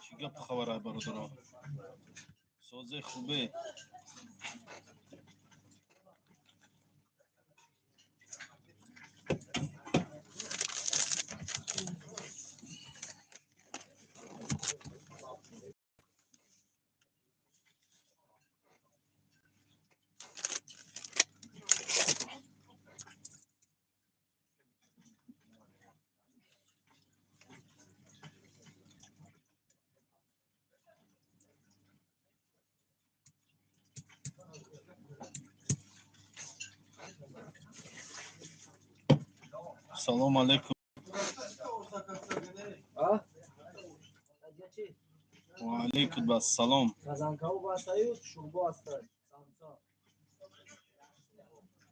چی گپ خبره برادر؟ سوز خوبه. سلام علیکم. و علیکم السلام.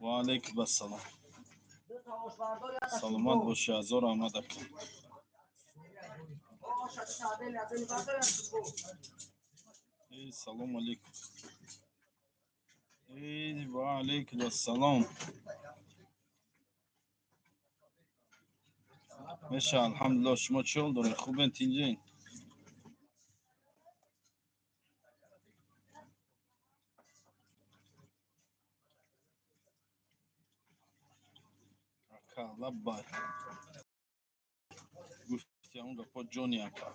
و علیکم السلام. سلامت باشی. هزار آمد کن. سلام علیکم. و علیکم السلام. میشه الحمدلله. شما چه دارین؟ خوبین تینجین؟ اکا لبای گفتی اون گپا جونی اکا.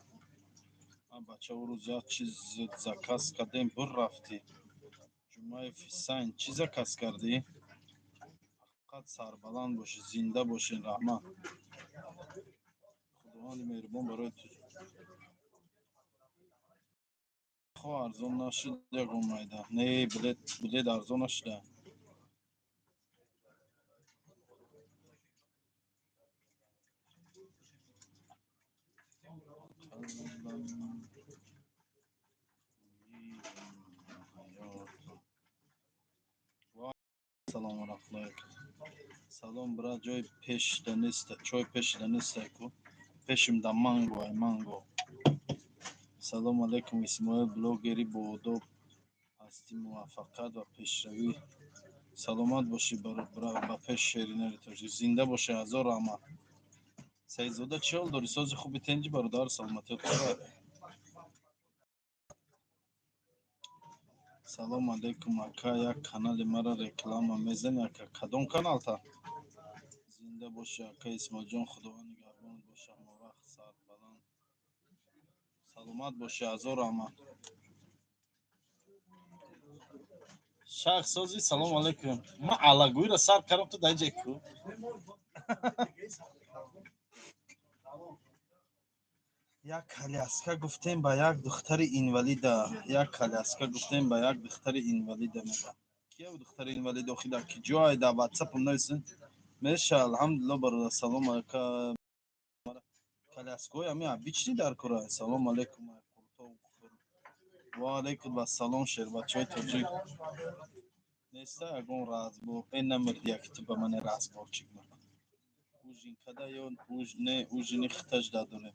من بچه او روز زیاد چیز زکاس کردیم بر رفتی جمعه فیسین چی زکاس کردی؟ فقط سربلند باشی، زنده باشین رحمت. خداوند مهربان برای تو. خو ارزون نشد یک اومده. نه بلد ارزون نشده. سلام علیکم. سلام برا جای پیش دنیسته چای پیش دنیسته کو پیشم دا مانگو. سلام علیکم. اسماعیل بلوگری با ادب هستی. موفقیت و پیشروی. سلامت باشی. با پیش شیرینه تو زنده باشی. هزار رحمت. سیدزاده چه حال داری؟ ساز خوبی تنجی برادر. سلامتی خوبه. سلام علیکم اکا. یک کانال مرا رکلام میزنی اکا؟ کدوم کانال تا؟ زنده باشی اکا اسماعیل جان. خداوند نگهبانت باشه. ما وقت سر بلند. سلامت باشی. هزار رحمت. شخص سازی. سلام علیکم. ما علاگوی را سر کردم تو دایجه کو. یک کالیاسکا گفتیم با یک دختر اینوالیدا. یک کالیاسکا گفتیم با یک دختر اینوالیدا میگه. کیا بود دختر اینوالید اخیدا کی جای دا واتساپ هم نویسن. میشه الحمدلله برادر. سلام علیکم. کالیاسکا همی بیچنی در کره. سلام علیکم. و علیکم السلام. شیر بچه توجی نیسته اگون راز بو این نمرد یک تو به من راز بارچیک مرد اوژین کده یا نه اوژینی ختج دادونه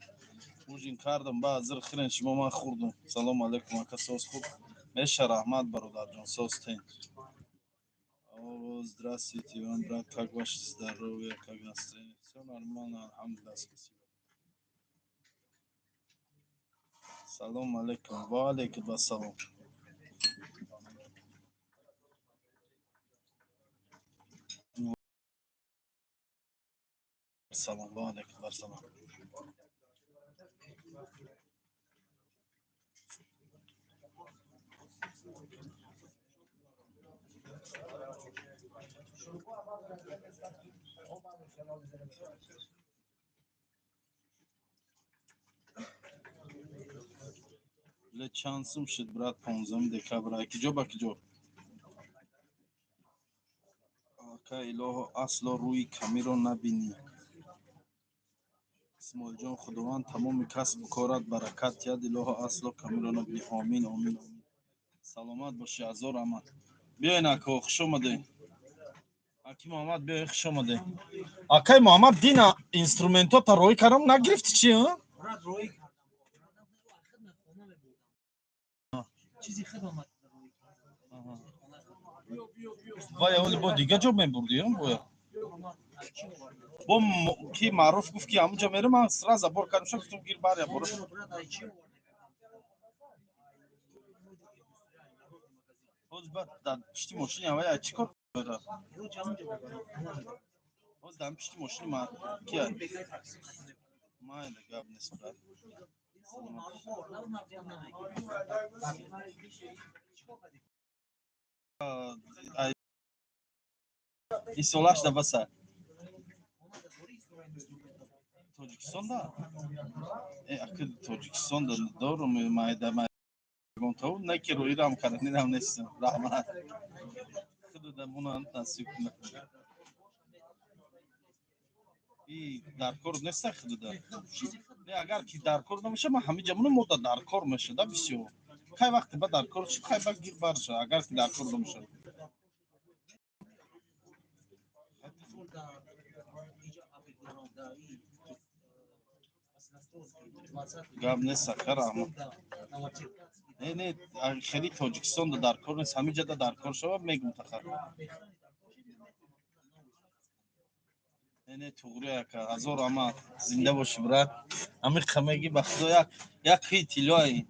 اوژین کردم با ازر خیرن شما من خوردم. سلام علیکم اکا. سوس خوب میشه رحمت برادر جان. سوس تین. О, здравствуйте, Иван, брат, как ваше здоровье, как настроение? Все нормально, алхамдулилlah, спасибо. Салам алейкум. Ва алейкум ассалам. Салам, ва алейкум ассалам. Le şansım şid brat 15 dekabr ki jo bak jo. Aka iloho aslo ruی کمی رو نبینی. اسماعیل جان خداوند تمام کسب و کارت برکت یاد. اله اصل کمی رو نبینی. آمین آمین آمین. سلامت باشی. هزار رحمت. بیاین اکا خوش اومدین. اکی محمد بیاین خوش اومدین. اکای محمد دینا اینسترومنتو تا روی کارم نگرفتی چی ها؟ چیزی خدمت وای اول با دیگه جا من بردی هم باید با کی معروف گفت که همونجا میرم من سر زبور کردم شد گفتم گیر بار یا برو باز بعد در پشتی ماشین هوای چی کار داره باز در پشتی ماشین ما کیه ما این گاب نیست این سولاش da basa Tojikistan'da akıl Tojikistan'da doğru mu mayda kontağı ne ki roiram kanı ne damnesin rahmat kıdı da bunu nasip mi iyi darkor ne sakıdı da ne agar ki darkor namışa ama hamica bunu moda darkor mışı da bisiyo kay vakti ba darkor şu kay bak gir barca agar ki darkor namışa gab ne sakar ama نه خیلی تاجیکستان da darkor نیست همه جا darkor شو میگم تخر نه توگره که هزار اما زنده باشی برات همه خمگی بخدا یک خیلی تیلوی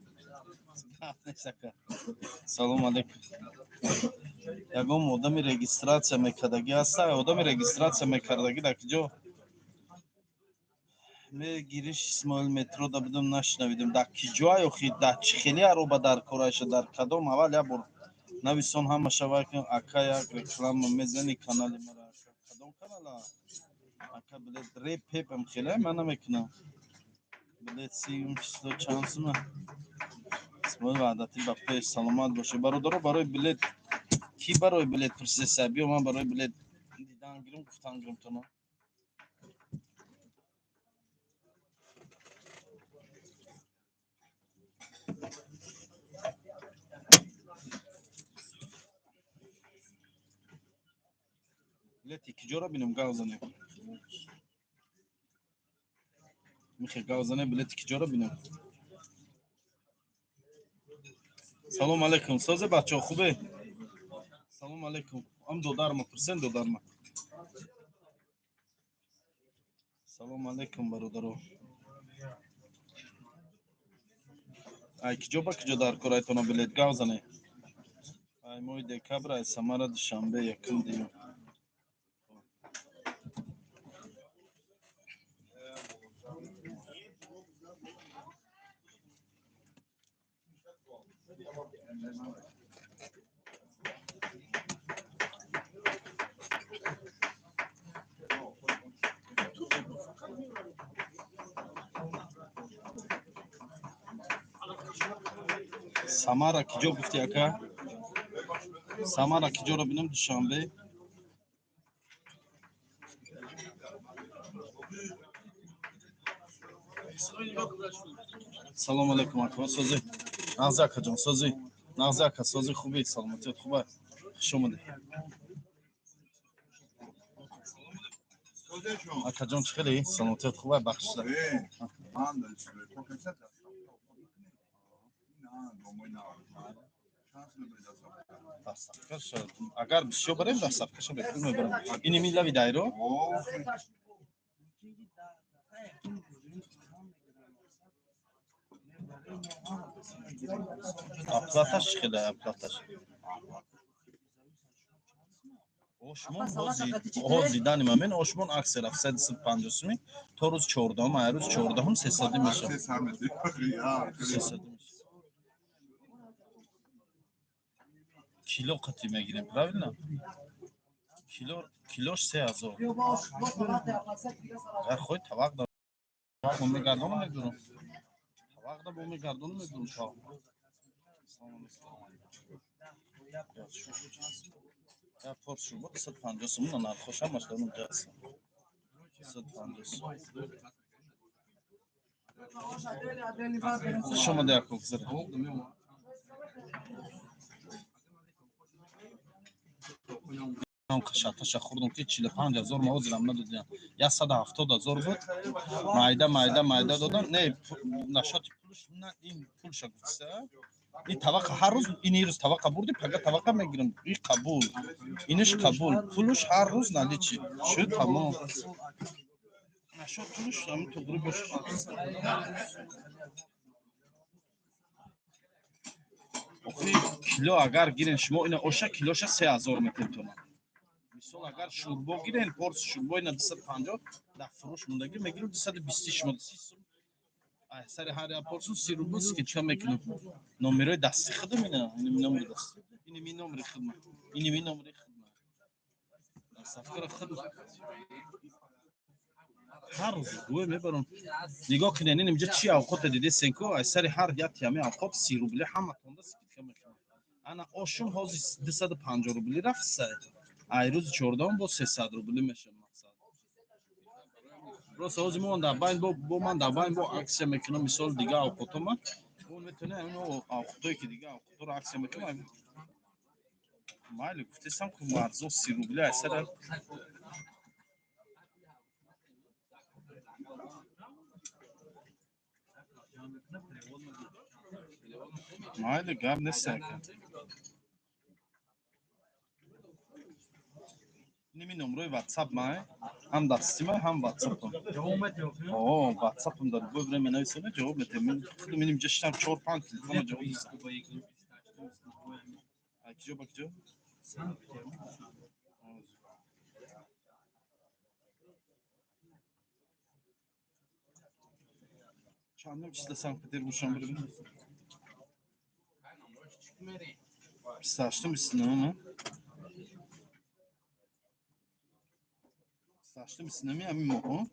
سلام علیکم یگام آدمی رجیستراسیا میکردگی هست آدمی رجیستراسیا میکردگی در کجا می گیریش اسماعیل مترو دا بدم نشنویدم در کجا یا خیلی در چی خیلی رو در کارش در کدام اول یا بر نویسان هم شوای که اکا یک رکلام میزنی کانال مرا کدام کانال اکا بلد ری پیپم خیلی من نمیکنم بلد سیم چیزا چانسونه اسماعیل وعدتی بخیر سلامت باشه برای بلد کی برای بلد پرسه سبی و من برای بلد دیدن گیرم گفتن گیرم تو نه بلد iki جورا بینم گاوزنه میخوای گاوزنه بلد iki جورا بینم سلام علیکم سازه بچه خوبه سلام علیکم هم دودارما پرسن دودارما سلام علیکم برادرو ای کجا در کارایتون بلد گاوزنه ای موی دکبر ای سمره دوشنبه یکم دیم سمره کجا گفتی اکا سمره کجا رو بینم دوشنبه سلام علیکم اکا سازی نغزه اکا جان سازی نغزه اکا سازی خوبی سلامتیت خوبه خوش اومده اکا جان چی خیلی سلامتیت خوبه بخش ده اگر بسیار بریم در صفحه شو بهتون میبرم اینی میلوی دایرو اپلاتش خیلی اپلاتش Oshmon hozirdan men oshmon aksar 750 mi to roz 14 ay roz 14 300 میشه 300 کیلو قطعی میگیریم правильно کیلوش 3000 در خود طبق دارم طبق میگردونم میدونم طبق دا میگردونم میدونم تا یا پرسو بود 150 سوم نه خوشم مشکل اونجا است 150 شما ده کوکسر کشاتش خوردم که 45000 موزلم ندادن 170000 بود مایده دادن نه نشاط پولش نه این پول شگفته این طبقه هر روز این روز طبقه بردی پگه طبقه میگیرم این قبول اینش قبول پولش هر روز نالی چی شد تمام نشد پولش هم تو گروه باشه آخه کیلو اگر گیرین شما این اوشا کیلوش 3000 میتون تومان مثال اگر شوربا گیرین پورس شوربا اینا 250 در فروش موندگی میگیرم 220 شما 30 سر هر پورسون 30 روبل که چه میکنم نمره دستی خودم این نمره دست این می نمره خدمت این می نمره خدمت سفر خود هر روز گوه میبرم نگاه کنین اینجا چی اوقات دیده سنکو از سر هر یک تیمی اوقات 30 روبل همه تونده سکیت میکنم انا آشم حاضی 250 روبل رفت سر ای روز 14 با 300 روبل میشه مقصد راست حاضی ما در باین با من در باین با عکس میکنم مثال دیگه اوقات ما اون میتونه اون اوقاتی که دیگه اوقات رو عکس میکنم مایل گفتم که مرزو 30 روبل اثر مایل گاب نیست نمی نمره واتساپ مای هم دستی مای هم واتساپ اوه واتساپ هم داره ببره من نویسونه جواب میده من خودم اینم جشتم 4 5 تلفن جواب میدم اکجو بکجو چندم چیز سانت پتربورگ شام ببینم 28 29 28 29 همین ماه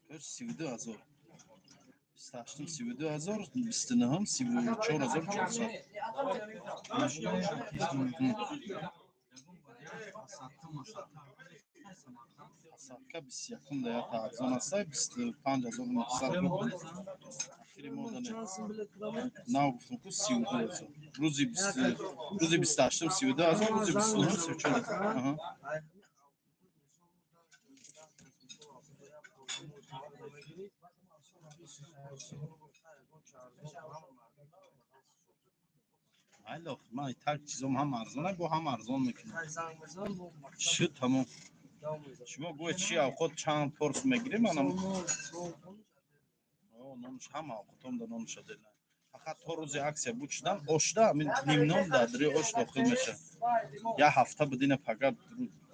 32000 28 32000 29 34400 Садка 21 да я таъзон аста 25900 ахири мо дане нав гуфтам ку 32000 рӯзи 28 32000 рӯзи 29 34000 айла ман так чизом ҳам арзона бо ҳам арзон мекунам шуд тамом шумо гӯя чӣ авқот чанд порс мегирем манам нонуш ҳама авқотам да нонуш адена фақат то рӯзи аксия буд шудан ошда нимнон да дри ош дохил меша я ҳафта будина пага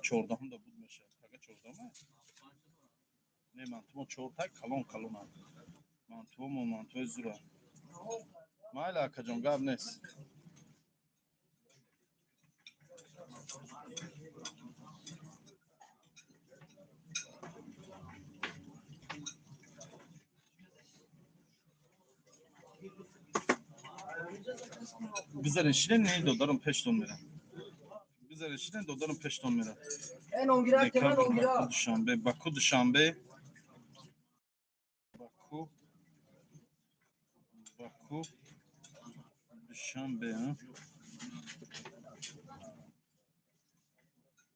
14 да буд меша пага 14 не мантумо 4 калон калона мантуои зура майли акаҷон гап нест бизарин ширин не додарам пештон мерам бизарин ширин додарам пештон мерам декабр душанбе баку душанбе баку душанбе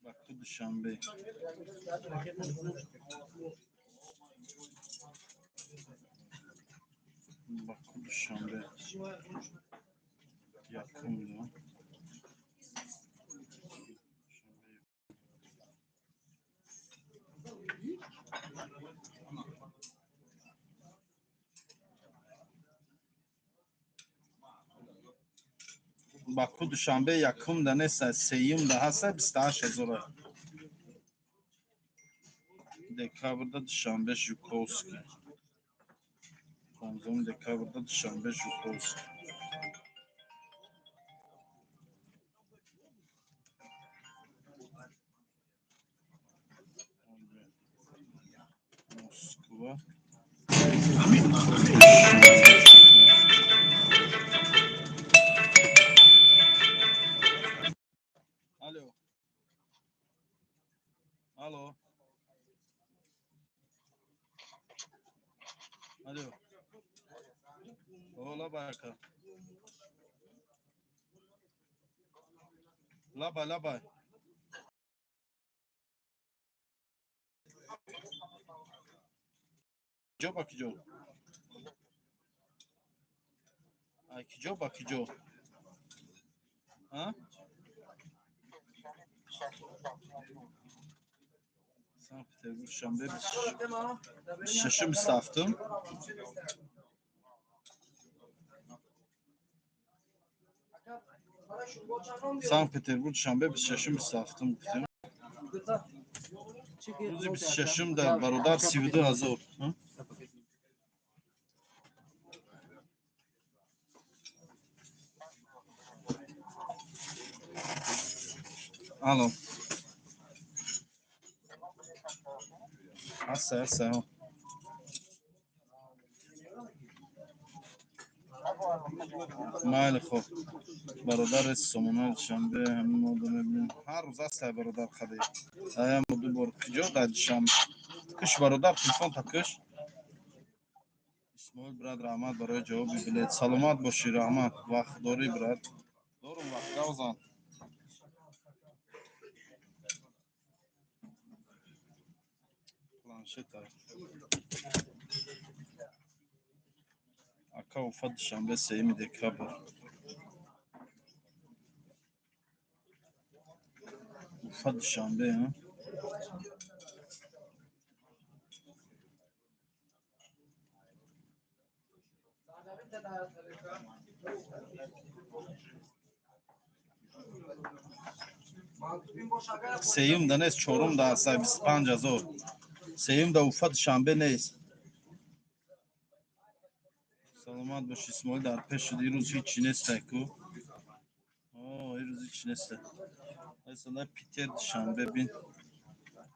баку душанбе баку душанбе якум да баку душанбе якум да неста сеюм да ҳаста 28000 декабрда душанбе жуковский 15 декабрда душанбе жуковский москва алло алло алло ола барка лаба лаба ҷо ба киҷо کجا با کجا؟ ها؟ سانت پترزبورگ شنبه 26 27. سانت پترزبورگ شنبه 26 27 گفتیم. روز 26 در برادر 32000. الو هسه مال خوب برادر سومنال شنبه همین موضوع میبینیم هر روز هست برادر خدایی ایا مدو بار کجا داد شنبه کش برادر تلفن تکش اسماعیل براد رحمت برای جواب بلیت سلامت باشی رحمت وقت داری براد دارم وقت دوزن پلانشت اکا وفد شنبه 3 دکبر وفد شنبه ها سیم دا نیست چهارم دا هست 25000 سیم دا وفد شنبه نیست سلامت باش اسماعیل در پیش شد این روز هیچی نیست کو این روز هیچی نیست اصلا پیتر شنبه بین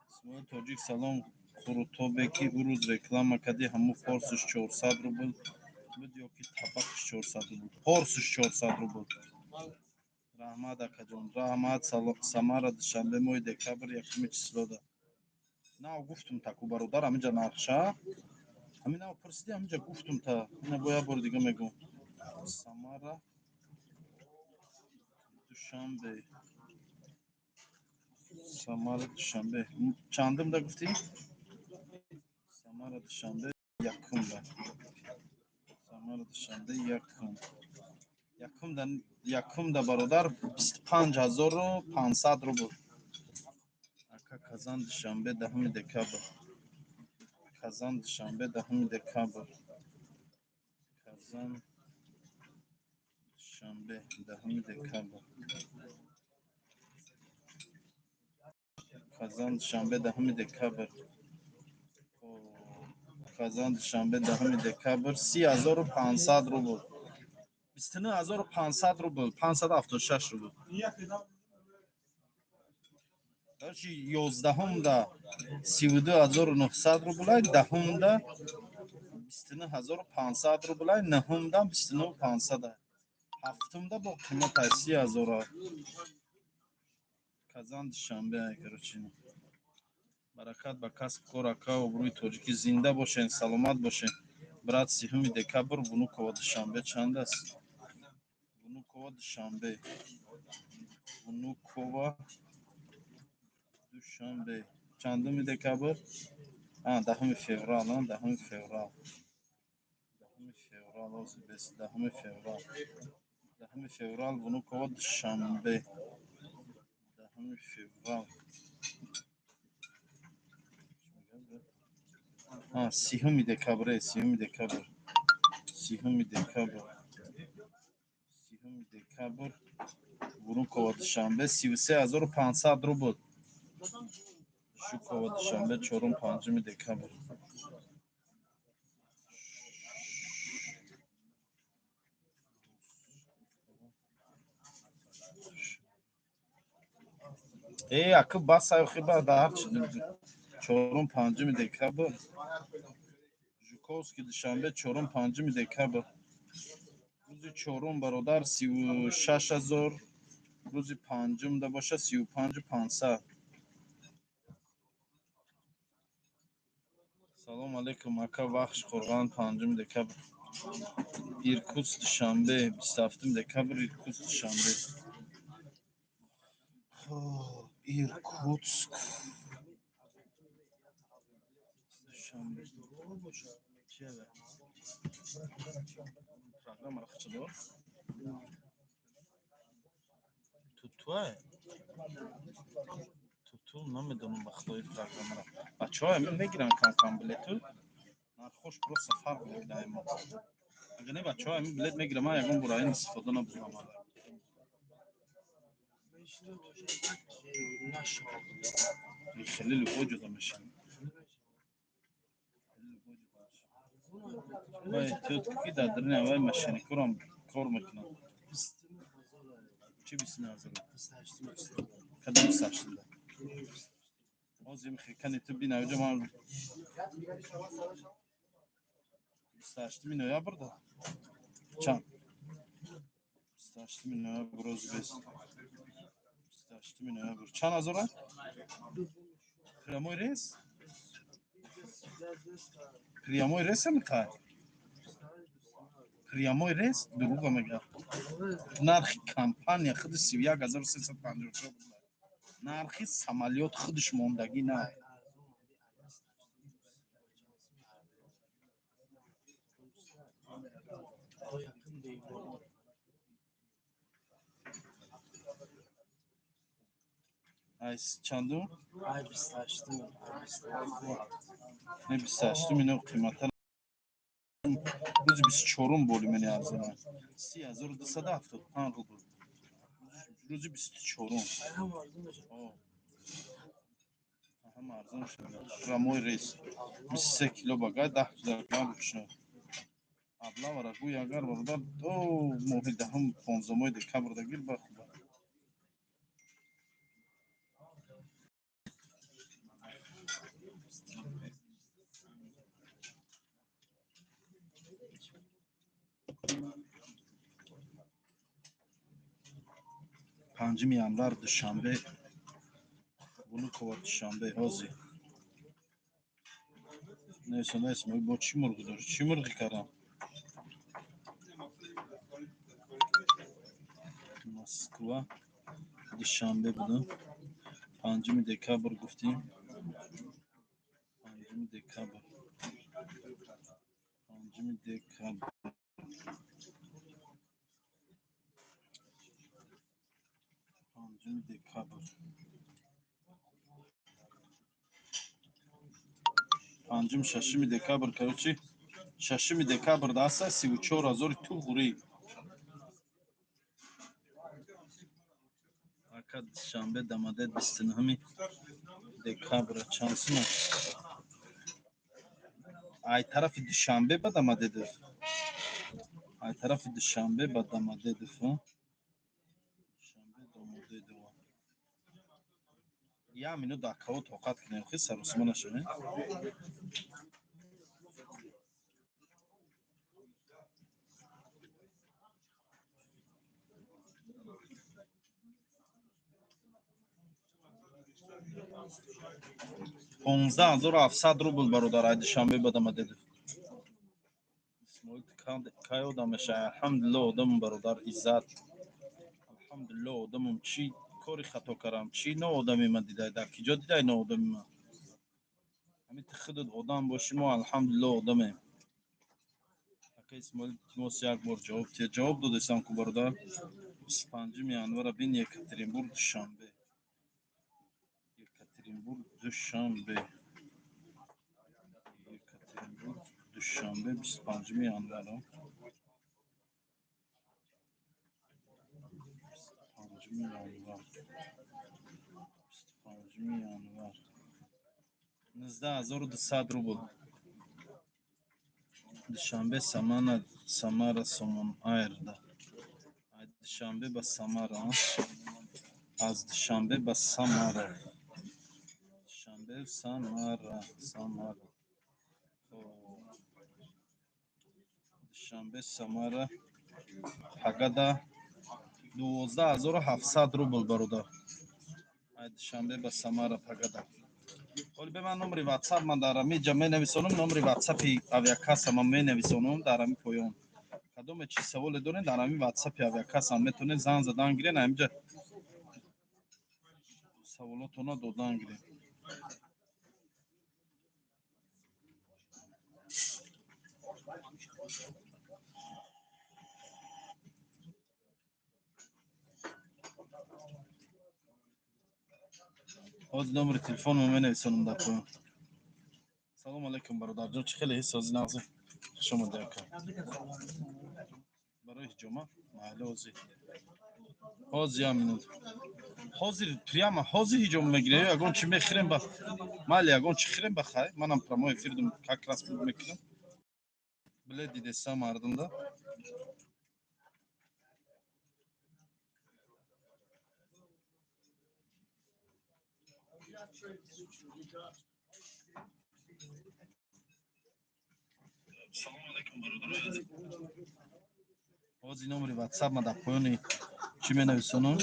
اسماعیل تاجیک سلام خروطوبکی او روز реклама کردی همو پارسش 400 روبل بود یا که طبقش 400 روبل پارسش 400 روبل رحمت اکا جان رحمت سمارا شنبه ماه دکبر یکم چیسلو ده نه گفتم تاکو برادر همینجا نقشه همین او پرسیدی همینجا گفتم تا نه باید بار دیگه میگم سمارا دوشنبه سمارا دوشنبه چندم دا گفتی سمارا دوشنبه یکم دا سمارا دوشنبه یکم دا برادر 25500 رو بود اکا کازان دوشنبه دهم دکبر کازان دوشنبه دهم دکبر کازان شنبه دهم دکبر کازان شنبه دهم دکبر کازان شنبه دهم دکبر 30500 رو بود 29500 رو بود 576 رو بود داشتی 11 دا 32900 رو بولای دهم دا 29500 رو بولای نهم دا 29500 هفتم دا با قیمت 30000 کازان شنبه گروچینو برکت با کسب کار اکا و بروی توجیکی زنده باشین سلامت باشین برات 3 دکبر ونوکова شنبه چند است ونوکова شنبه ونوکова دوشنبه چندم دکبر دهم فوریه دهم فوریه دهم فوریه از بیست دهم فوریه دهم فوریه ونوکова شنبه دهم فوریه 3 دکبر 3 دکبر 3 دکبر 3 دکبر ونوکова شنبه 33500 رو بود شوکова شنبه 4-5 دکبر اکا بس ایخی با دار 4-5 دکبر ژوکوفسکی شنبه 4-5 دکبر روز چهارم برادر 36000 روز پنجم دا باشه 35500 سلام علیکم اکا بخش قربان 5 دکبر ایرکوتسک شنبه 27 دکبر ایرکوتسک شنبه ایرکوتسک شنبه چیه программа рахчило توه تو نمیدونم بخوای программа را بچه‌ها همین میگیرن کم بلیتو خوش برو سفر بود دائما اگه نه بچه‌ها همین بلیت میگیرم من یکم برای این استفاده نمی‌کنم خیلی وجود میشن وای تو کی دادرنه وای ماشین کورم کار میکنم چی بیست نازل کدوم ساشنده آزیم خیلی تو بی نوجه من 28 نویابر ده چند 28 نویابر روز 28 نویابر چند هزاره پریاموی ریس پریاموی ریس میخوای پریاموی ریس دروغ میگه نرخ کمپانی خود 31354 نرخی سمالیات خودش موندگی نه айс чанду ай 28 не 28 минут қимата рӯзи 24 боли мени арзонад 3275 рубл рӯзи 24 ҳама арзон шуда рамои рис 23 кило багай 10 килограмм бушад аблавара гӯй агар бародар до моҳи даҳум 15 декабр дагир бахуба панҷими январ душанбе Внуково душанбе ҳози нес бо чӣ мурғӣ дорӣ чӣ мурғӣ кардам москва душанбе будам 5 декабр гуфтем 5 декабр 5 декабр 5 декабр 5 декабр короче 6 декабр даста 34000 ту гурӣ ака душанбе дамаде 29 декабр чансина ай тарафи душанбе ба дамадеду ай тарафи душанбе ба дамадеду душанбе дамадеду я минут дакао тоқат кунем хи саросима нашавем $15700 рубл бародар ай душанбе ба дамадеду исмоил кай одам мешавад алҳамдулилло одамам бародар иззат алҳамдулилло одамам чӣ кори хато кардам чӣ ноодами ман дидай дар ки ҷо дидай ноодами ман ҳамин ти худат одам бошӣ мо алҳамдулилло одамем ака исмоил илтимос як бор ҷавоб додесам ку бародар 25 январа бин екатеринбург душанбе екатеринбург душанбе 25 январ 19200 рубл душанбе самара сомон айрда ай душанбе ба самара аз душанбе ба самара душанбе самара душанбе самара пагада 12700 рубл бародар ай душанбе ба самара пагада ҳоли бе ман номери ватсап ман дар ҳамин ҷа менависонам номери ватсапи авиакаса ман менависонам дар ҳамин поён кадоме чиз саволе доред дар ҳамин ватсапи авиакаса метавонед зан задан гиред ҳаминҷа саволотона додан гиред Hozir номер telefonimni menavishim da qo'ying. Assalomu alaykum birodarjon, chiqilay so'zni nazim. Xush omading aka. Барои ҳиҷома маҳалли ҳозир ям минут ҳозир прямо ҳозир ҳиҷома мегирем ягон чӣ мехирем ба майли ягон чӣ хирем ба хай манам прямой эфир дум как раз мекунем билет дидеса мардумда салому алейкум бародарои ҳозир номери WhatsApp ма дар поёни чӣ менависонам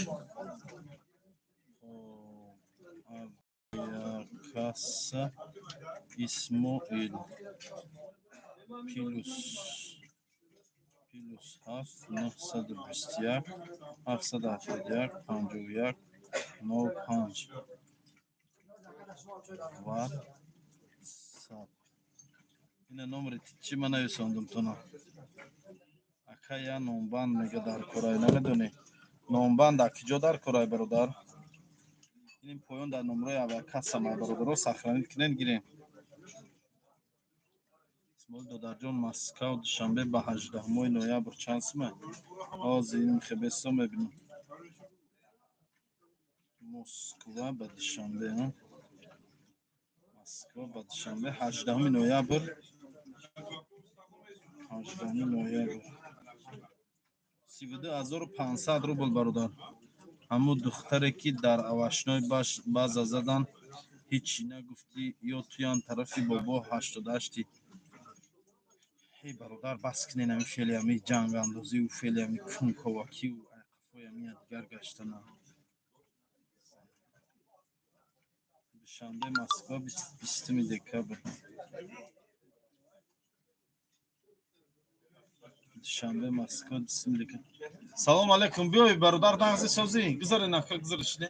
Каса Исмоил плюс 7 921 771 51 05 WhatsApp. Ина номери чӣ ма нависондум тона. Ака я номбанд мега дар корай намедонӣ. Номбанд дар киҷо дар корай бародар. Ин поён дар номраи авиакасса май бародаро сохранит кунен гирем. Исмоил додарҷон Москва душанбе ба 18 ноябр чансме. Ҳозир ин хебесо мебинам. Москва ба душанбе. Москва ба душанбе 18 ноябр. 18 ноябр. 32500 рубл бародар. Ҳамун духтаре ки дар авашной база задан ҳичи нагуфтӣ ё туян тарафи бобо 88. Эй бародар бас кинен ами феъли ами ҷангандозиву феъли ами кунковакиву айқафои ами дигар гаштана. Душанбе Москва 20 декабр. Душанбе Москва 20 декабр. Салому алейкум биёй бародар нағзи созӣ гузарен ака гузаришне.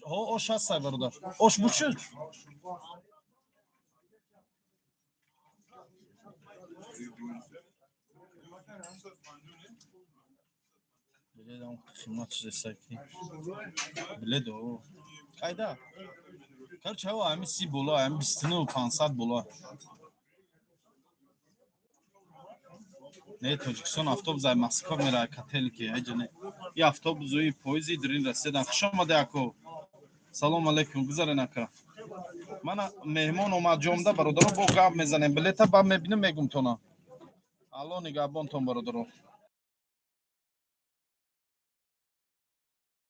Osh hastay barodar. Osh buchuk. Biledam xizmat desaki. Biledo. Qayda? Короче, hava ами 30 bola, ами 20500 bola. Не Тоҷикистон автобус ай Москва мера кателки аҷане. И автобусои поезди дурин расидан. Хуш омада ако. Салому алейкум гузарен ака. Мана меҳмон омад ҷомда бародаро бо гап мезанем. Билета ба мебинем мегум тона. Алло нигаҳбонтон бародаро.